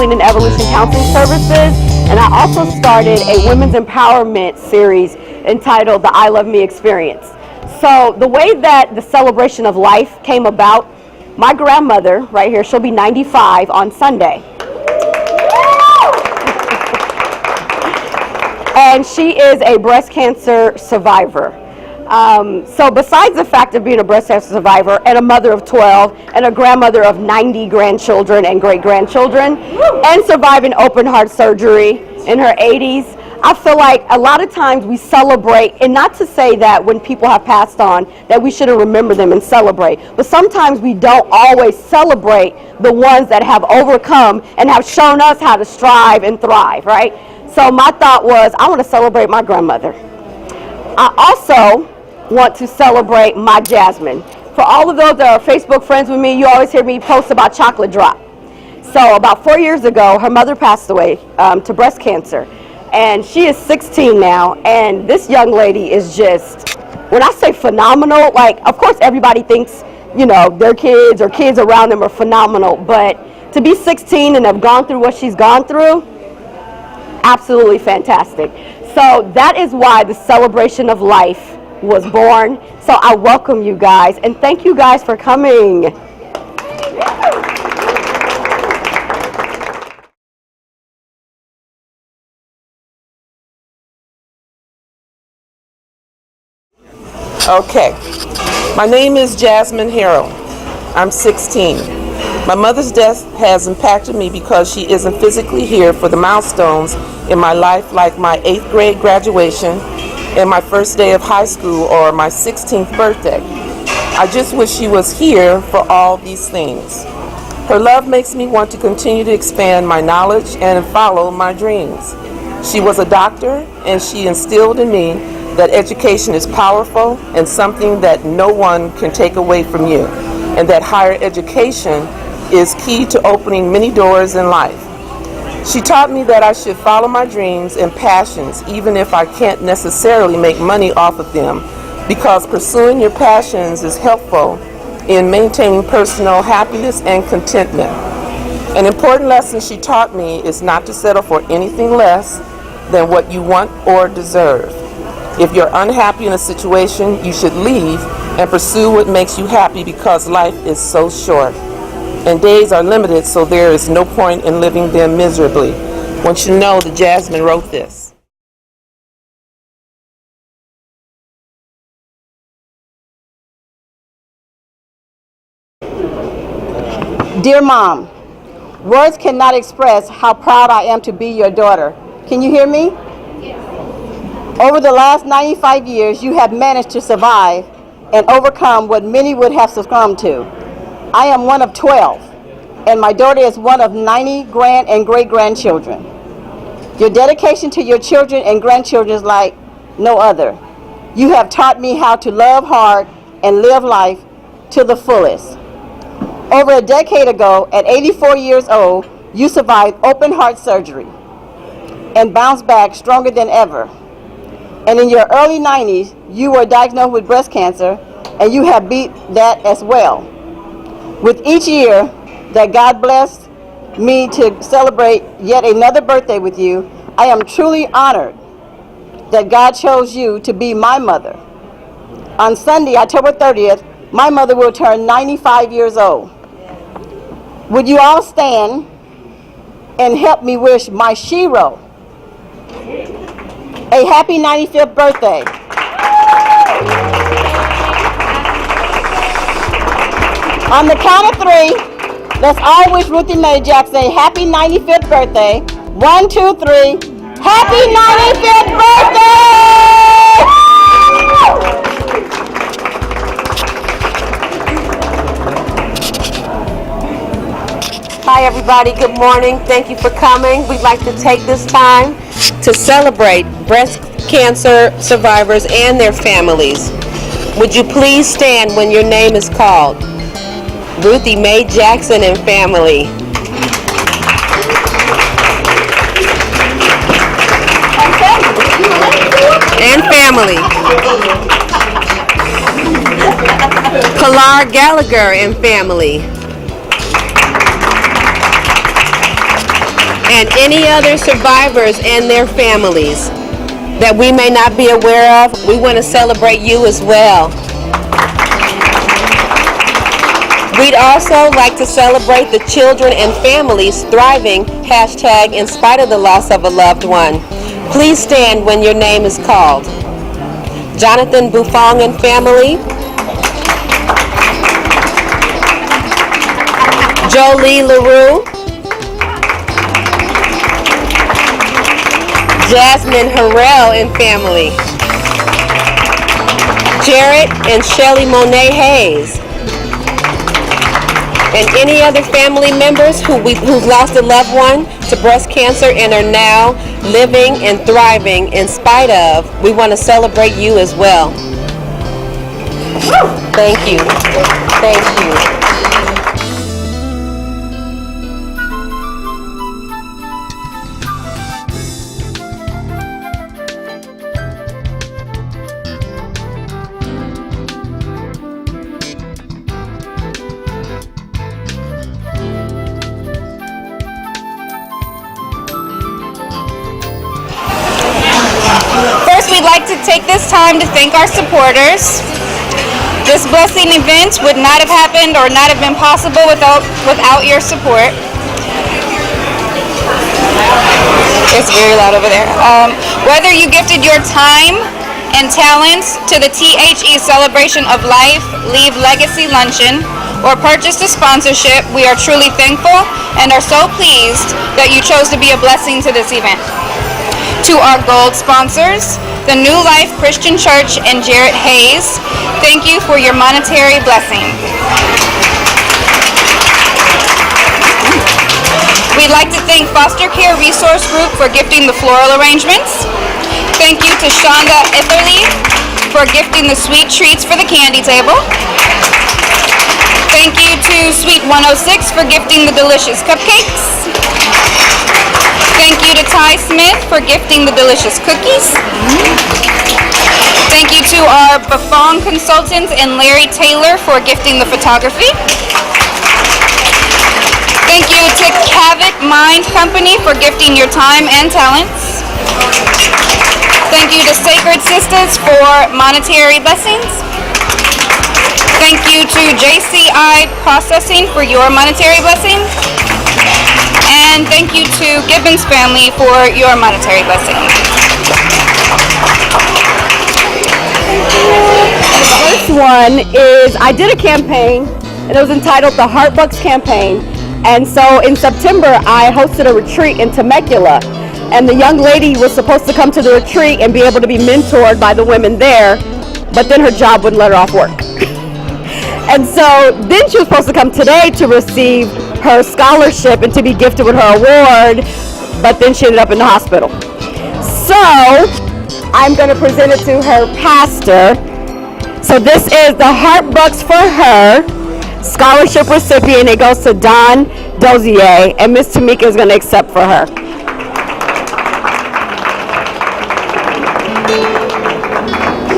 Healing and Evolution Counseling Services, and I also started a women's empowerment series entitled the I Love Me Experience. So the way that the celebration of life came about, my grandmother, right here, she'll be 95 on Sunday. And she is a breast cancer survivor. So besides the fact of being a breast cancer survivor and a mother of 12 and a grandmother of 90 grandchildren and great-grandchildren and surviving open heart surgery in her 80s, I feel like a lot of times we celebrate, and not to say that when people have passed on that we shouldn't remember them and celebrate, but sometimes we don't always celebrate the ones that have overcome and have shown us how to strive and thrive, right? So my thought was, I want to celebrate my grandmother. I also want to celebrate my Jasmine. For all of those that are Facebook friends with me, you always hear me post about Chocolate Drop. So about 4 years ago, her mother passed away to breast cancer. And she is 16 now, and this young lady is just, when I say phenomenal, like, of course everybody thinks, you know, their kids or kids around them are phenomenal, but to be 16 and have gone through what she's gone through, absolutely fantastic. So that is why the celebration of life was born. So I welcome you guys, and thank you guys for coming. Okay, my name is Jasmine Harrell. I'm 16. My mother's death has impacted me because she isn't physically here for the milestones in my life, like my 8th grade graduation and my first day of high school or my 16th birthday. I just wish she was here for all these things. Her love makes me want to continue to expand my knowledge and follow my dreams. She was a doctor, and she instilled in me that education is powerful and something that no one can take away from you, and that higher education is key to opening many doors in life. She taught me that I should follow my dreams and passions even if I can't necessarily make money off of them, because pursuing your passions is helpful in maintaining personal happiness and contentment. An important lesson she taught me is not to settle for anything less than what you want or deserve. If you're unhappy in a situation, you should leave and pursue what makes you happy, because life is so short and days are limited, so there is no point in living them miserably. Want you to know that Jasmine wrote this. Dear Mom, words cannot express how proud I am to be your daughter. Can you hear me? Over the last 95 years, you have managed to survive and overcome what many would have succumbed to. I am one of 12, and my daughter is one of 90 grand and great-grandchildren. Your dedication to your children and grandchildren is like no other. You have taught me how to love hard and live life to the fullest. Over a decade ago, at 84 years old, you survived open heart surgery and bounced back stronger than ever. And in your early 90s, you were diagnosed with breast cancer, and you have beat that as well. With each year that God blessed me to celebrate yet another birthday with you, I am truly honored that God chose you to be my mother. On Sunday, October 30th, my mother will turn 95 years old. Would you all stand and help me wish my Shiro a happy 95th birthday. On the count of 3, let's all wish Ruthie Mae Jackson a happy 95th birthday. 1, 2, 3. Happy 95th birthday! Hi everybody, good morning. Thank you for coming. We'd like to take this time to celebrate breast cancer survivors and their families. Would you please stand when your name is called? Ruthie Mae Jackson and family. And family. Pilar Gallagher and family. and any other survivors and their families that we may not be aware of, we want to celebrate you as well. We'd also like to celebrate the children and families thriving, hashtag in spite of the loss of a loved one. Please stand when your name is called. Jonathan Buffong and family, Jolie LaRue, Jasmine Harrell and family, Jarrett and Shelly Monet Hayes, and any other family members who've lost a loved one to breast cancer and are now living and thriving in spite of, we want to celebrate you as well. Thank you. Thank you. First, we'd like to take this time to thank our supporters. This blessing event would not have happened or not have been possible without your support. It's very loud over there. Whether you gifted your time and talents to the T.H.E. Celebration of Life Leave Legacy Luncheon or purchased a sponsorship, we are truly thankful and are so pleased that you chose to be a blessing to this event. To our gold sponsors, the New Life Christian Church and Jarrett Hayes, thank you for your monetary blessing. We'd like to thank Foster Care Resource Group for gifting the floral arrangements. Thank you to Shonda Itherly for gifting the sweet treats for the candy table. Thank you to Sweet 106 for gifting the delicious cupcakes. Thank you to Ty Smith for gifting the delicious cookies. Thank you to our Buffon consultants and Larry Taylor for gifting the photography. Thank you to Cavett Mind Company for gifting your time and talents. Thank you to Sacred Sisters for monetary blessings. Thank you to JCI Processing for your monetary blessings. And thank you to Gibbons family for your monetary blessing. The first one is I did a campaign, and it was entitled the Heart Bucks Campaign. And so in September, I hosted a retreat in Temecula. And the young lady was supposed to come to the retreat and be able to be mentored by the women there, but then her job wouldn't let her off work. And so then she was supposed to come today to receive her scholarship and to be gifted with her award, but then she ended up in the hospital. So I'm going to present it to her pastor. So this is the Heart Bucks for her scholarship recipient. It goes to Don Dozier, and Miss Tamika is going to accept for her.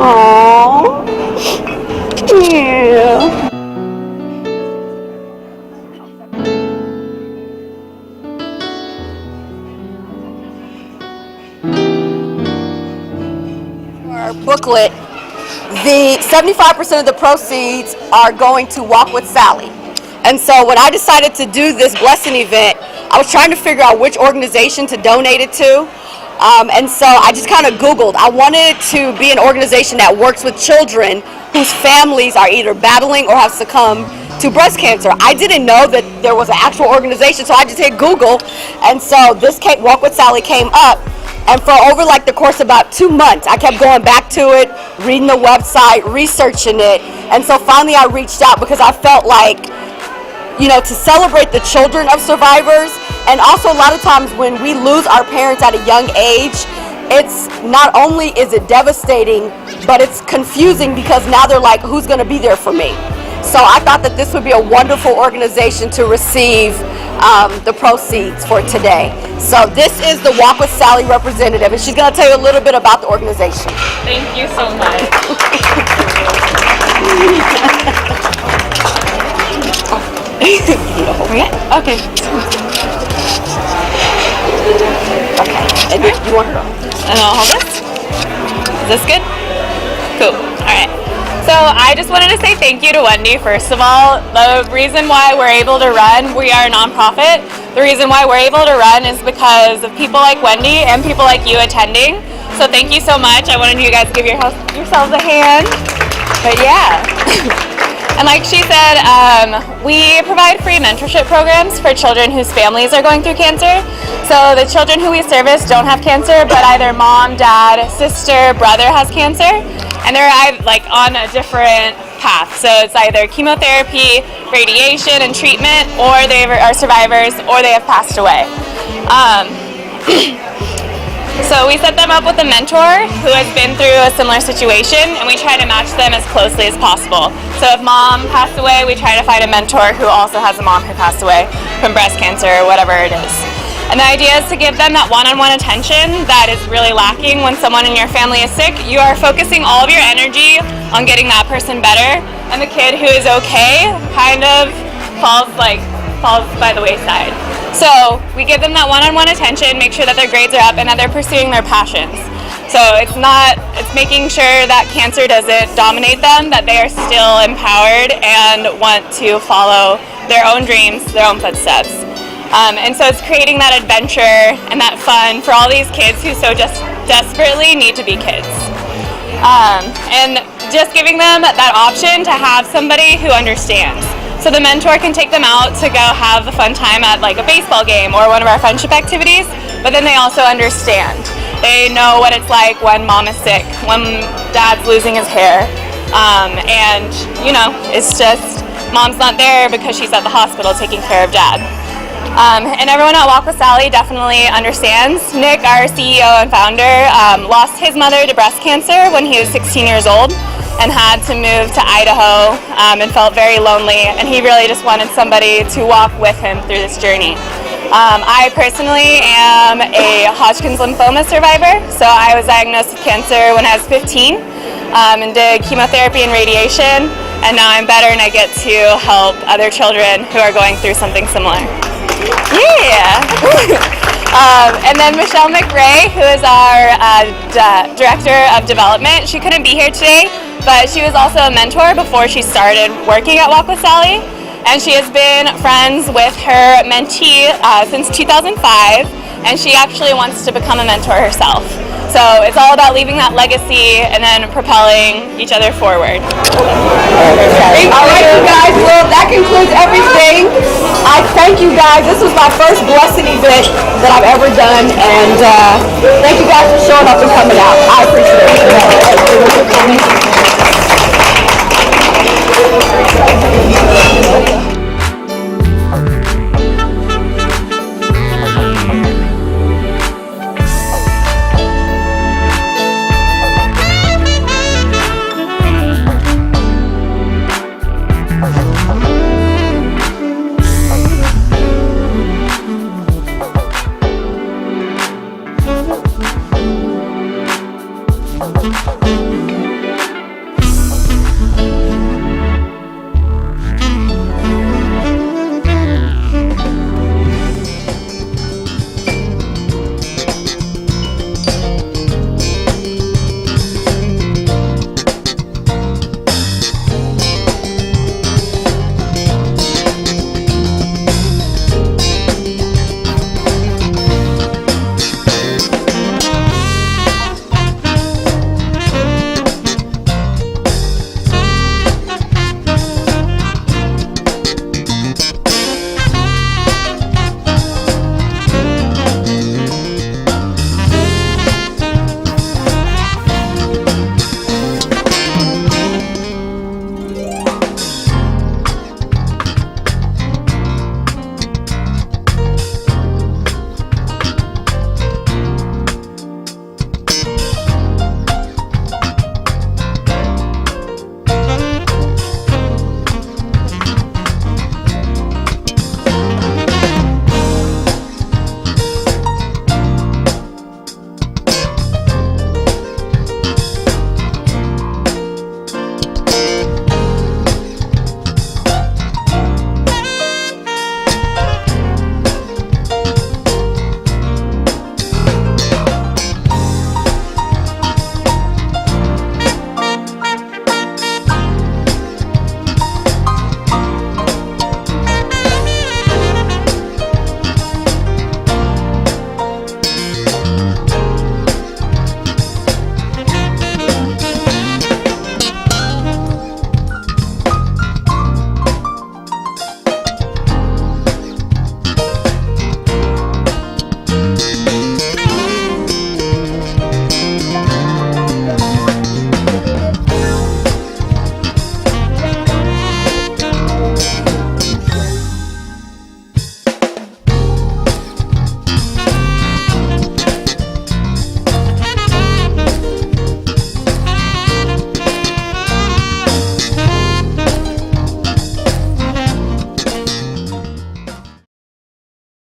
Aww. Yeah. Our booklet, the 75% of the proceeds are going to Walk with Sally. And so when I decided to do this blessing event, I was trying to figure out which organization to donate it to. And so I just kind of Googled. I wanted it to be an organization that works with children whose families are either battling or have succumbed to breast cancer. I didn't know that there was an actual organization, so I just hit Google. And so this Walk with Sally came up. And for over like the course of about 2 months, I kept going back to it, reading the website, researching it. And so finally I reached out because I felt like, you know, to celebrate the children of survivors. And also a lot of times when we lose our parents at a young age, it's not only is it devastating, but it's confusing because now they're like, who's going to be there for me? So I thought that this would be a wonderful organization to receive the proceeds for today. So this is the Walk with Sally representative, and she's going to tell you a little bit about the organization. Thank you so much. Okay. Okay. And then you want her? And I'll hold this. Is this good? Cool. All right. So I just wanted to say thank you to Wendy, first of all. The reason why we're able to run, we are a nonprofit. The reason why we're able to run is because of people like Wendy and people like you attending. So thank you so much. I wanted you guys to give yourselves a hand. But yeah. And like she said, we provide free mentorship programs for children whose families are going through cancer. So the children who we service don't have cancer, but either mom, dad, sister, brother has cancer. And they're like on a different path. So it's either chemotherapy, radiation, and treatment, or they are survivors, or they have passed away. So we set them up with a mentor who has been through a similar situation, and we try to match them as closely as possible. So if mom passed away, we try to find a mentor who also has a mom who passed away from breast cancer or whatever it is. And the idea is to give them that one-on-one attention that is really lacking when someone in your family is sick. You are focusing all of your energy on getting that person better, and the kid who is okay kind of falls by the wayside. So we give them that one-on-one attention, make sure that their grades are up and that they're pursuing their passions. So it's making sure that cancer doesn't dominate them, that they are still empowered and want to follow their own dreams, their own footsteps. And so it's creating that adventure and that fun for all these kids who so just desperately need to be kids. And just giving them that option to have somebody who understands. So the mentor can take them out to go have a fun time at like a baseball game or one of our friendship activities, but then they also understand. They know what it's like when mom is sick, when dad's losing his hair. And, you know, it's just mom's not there because she's at the hospital taking care of dad. And everyone at Walk with Sally definitely understands. Nick, our CEO and founder, lost his mother to breast cancer when he was 16 years old and had to move to Idaho and felt very lonely. And he really just wanted somebody to walk with him through this journey. I personally am a Hodgkin's lymphoma survivor. So I was diagnosed with cancer when I was 15 and did chemotherapy and radiation. And now I'm better and I get to help other children who are going through something similar. Yeah. And then Michelle McRae, who is our Director of Development. She couldn't be here today, but she was also a mentor before she started working at Walk with Sally. And she has been friends with her mentee since 2005, and she actually wants to become a mentor herself. So it's all about leaving that legacy and then propelling each other forward. All right, you guys, well, that concludes everything. I thank you guys. This was my first blessing event that I've ever done, and thank you guys for showing up and coming out. I appreciate it. Thank you.